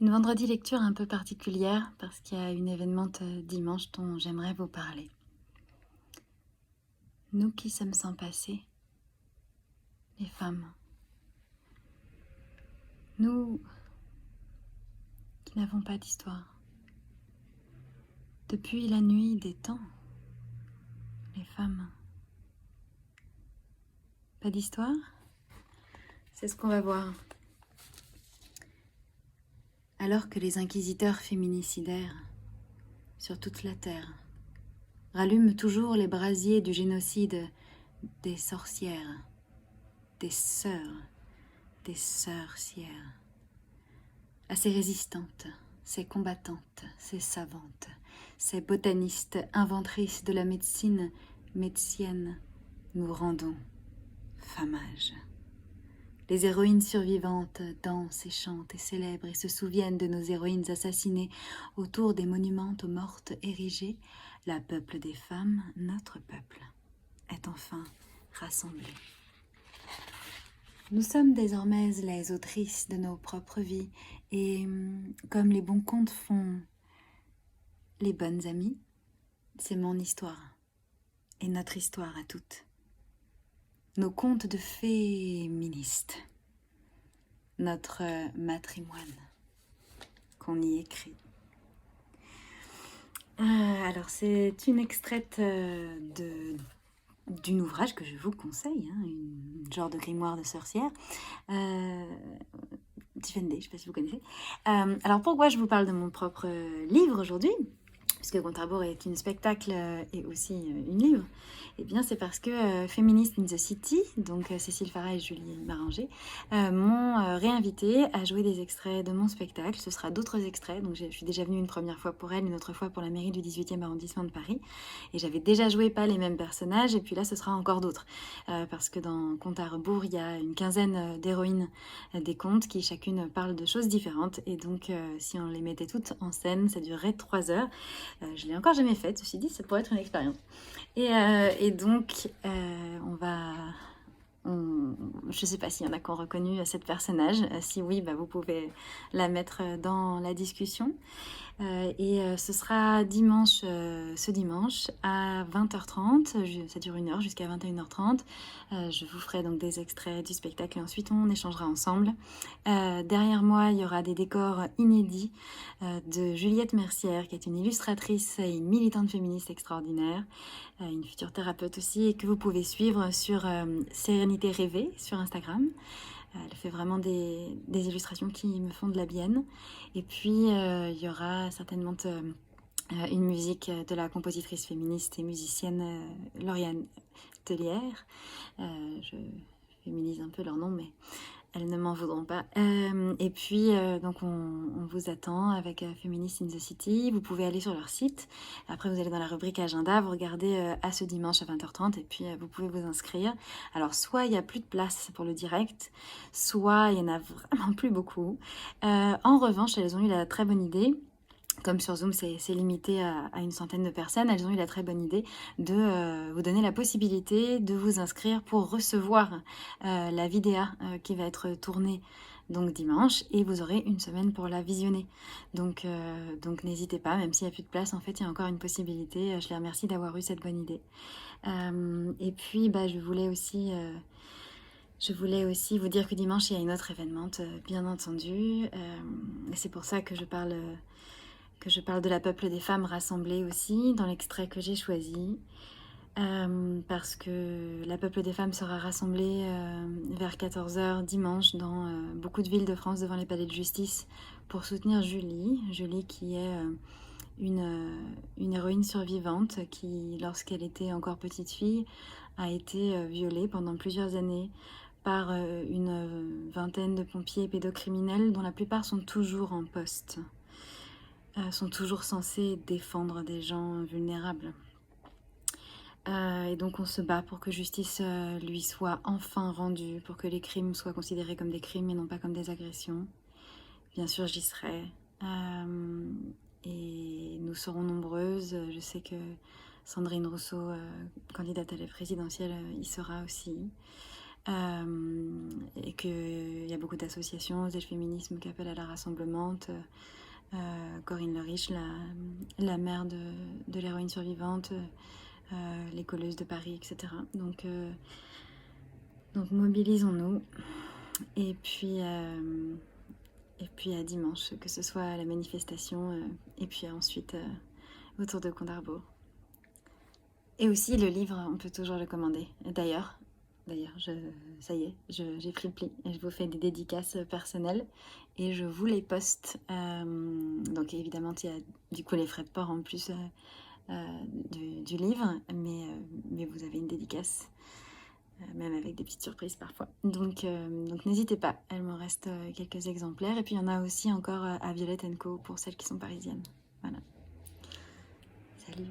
Une vendredi lecture un peu particulière parce qu'il y a une événement dimanche dont j'aimerais vous parler. Nous qui sommes sans passé, les femmes. Nous qui n'avons pas d'histoire. Depuis la nuit des temps, les femmes. Pas d'histoire? C'est ce qu'on va voir. Alors que les inquisiteurs féminicidaires sur toute la terre rallument toujours les brasiers du génocide des sorcières, des sorcières, à ces résistantes, ces combattantes, ces savantes, ces botanistes, inventrices de la médecine, médeciennes, nous rendons hommage. Les héroïnes survivantes dansent et chantent et célèbrent et se souviennent de nos héroïnes assassinées autour des monuments aux mortes érigés. La peuple des femmes, notre peuple, est enfin rassemblé. Nous sommes désormais les autrices de nos propres vies et comme les bons contes font les bonnes amies, c'est mon histoire et notre histoire à toutes. Nos contes de féministes, notre matrimoine qu'on y écrit. Alors c'est une extraite d'un ouvrage que je vous conseille, un genre de grimoire de sorcière. Tiffany Day, je ne sais pas si vous connaissez. Alors pourquoi je vous parle de mon propre livre aujourd'hui, puisque Compte à rebours est une spectacle et aussi une livre, eh bien c'est parce que Feminist in the City, donc Cécile Farah et Julie Maringer, m'ont réinvité à jouer des extraits de mon spectacle. Ce sera d'autres extraits, donc je suis déjà venue une première fois pour elle, une autre fois pour la mairie du 18e arrondissement de Paris, et j'avais déjà joué pas les mêmes personnages, et puis là ce sera encore d'autres, parce que dans Compte à rebours, il y a une quinzaine d'héroïnes des contes qui chacune parlent de choses différentes, et donc si on les mettait toutes en scène, ça durerait 3 heures. Je l'ai encore jamais faite, ceci dit, ça pourrait être une expérience. Et donc, je ne sais pas s'il y en a qui ont reconnu cette personnage. Si oui, vous pouvez la mettre dans la discussion. Ce sera ce dimanche à 20h30, ça dure 1 heure jusqu'à 21h30. Je vous ferai donc des extraits du spectacle et ensuite on échangera ensemble. Derrière moi, il y aura des décors inédits de Juliette Mercière, qui est une illustratrice et une militante féministe extraordinaire, une future thérapeute aussi, et que vous pouvez suivre sur Sérénité Rêvée sur Instagram. Elle fait vraiment des illustrations qui me font de la bienne. Et puis, il y aura certainement une musique de la compositrice féministe et musicienne Lauriane Tellière. Je féminise un peu leur nom, mais elles ne m'en voudront pas. Et puis, donc on vous attend avec Feminist in the City. Vous pouvez aller sur leur site. Après, vous allez dans la rubrique agenda, vous regardez à ce dimanche à 20h30 et puis vous pouvez vous inscrire. Alors, soit il n'y a plus de place pour le direct, soit il y en a vraiment plus beaucoup. En revanche, elles ont eu la très bonne idée. Comme sur Zoom, c'est limité à une centaine de personnes, elles ont eu la très bonne idée de vous donner la possibilité de vous inscrire pour recevoir la vidéo qui va être tournée donc dimanche, et vous aurez une semaine pour la visionner. Donc n'hésitez pas, même s'il n'y a plus de place, en fait, il y a encore une possibilité. Je les remercie d'avoir eu cette bonne idée. Et puis, je voulais aussi vous dire que dimanche, il y a une autre événement, bien entendu. Et c'est pour ça que je parle de la peuple des femmes rassemblées aussi, dans l'extrait que j'ai choisi. Parce que la peuple des femmes sera rassemblée vers 14h dimanche dans beaucoup de villes de France devant les palais de justice pour soutenir Julie. Julie qui est une héroïne survivante qui, lorsqu'elle était encore petite fille, a été violée pendant plusieurs années par une vingtaine de pompiers pédocriminels dont la plupart sont toujours en poste. Sont toujours censés défendre des gens vulnérables. Et donc on se bat pour que justice lui soit enfin rendue, pour que les crimes soient considérés comme des crimes et non pas comme des agressions. Bien sûr, j'y serai. Et nous serons nombreuses. Je sais que Sandrine Rousseau, candidate à la présidentielle, y sera aussi. et qu'il y a beaucoup d'associations, des féminismes qui appellent à la rassemblement. Corinne Le Riche, la mère de l'héroïne survivante, les colleuses de Paris, etc. Donc mobilisons-nous. Et puis à dimanche, que ce soit à la manifestation et puis ensuite autour de Compte à rebours. Et aussi le livre, on peut toujours le commander. D'ailleurs, ça y est, j'ai pris le pli. Je vous fais des dédicaces personnelles et je vous les poste. Donc évidemment, il y a du coup les frais de port en plus du livre, mais vous avez une dédicace, même avec des petites surprises parfois. Donc n'hésitez pas, il m'en reste quelques exemplaires. Et puis il y en a aussi encore à Violette & Co pour celles qui sont parisiennes. Voilà. Salut.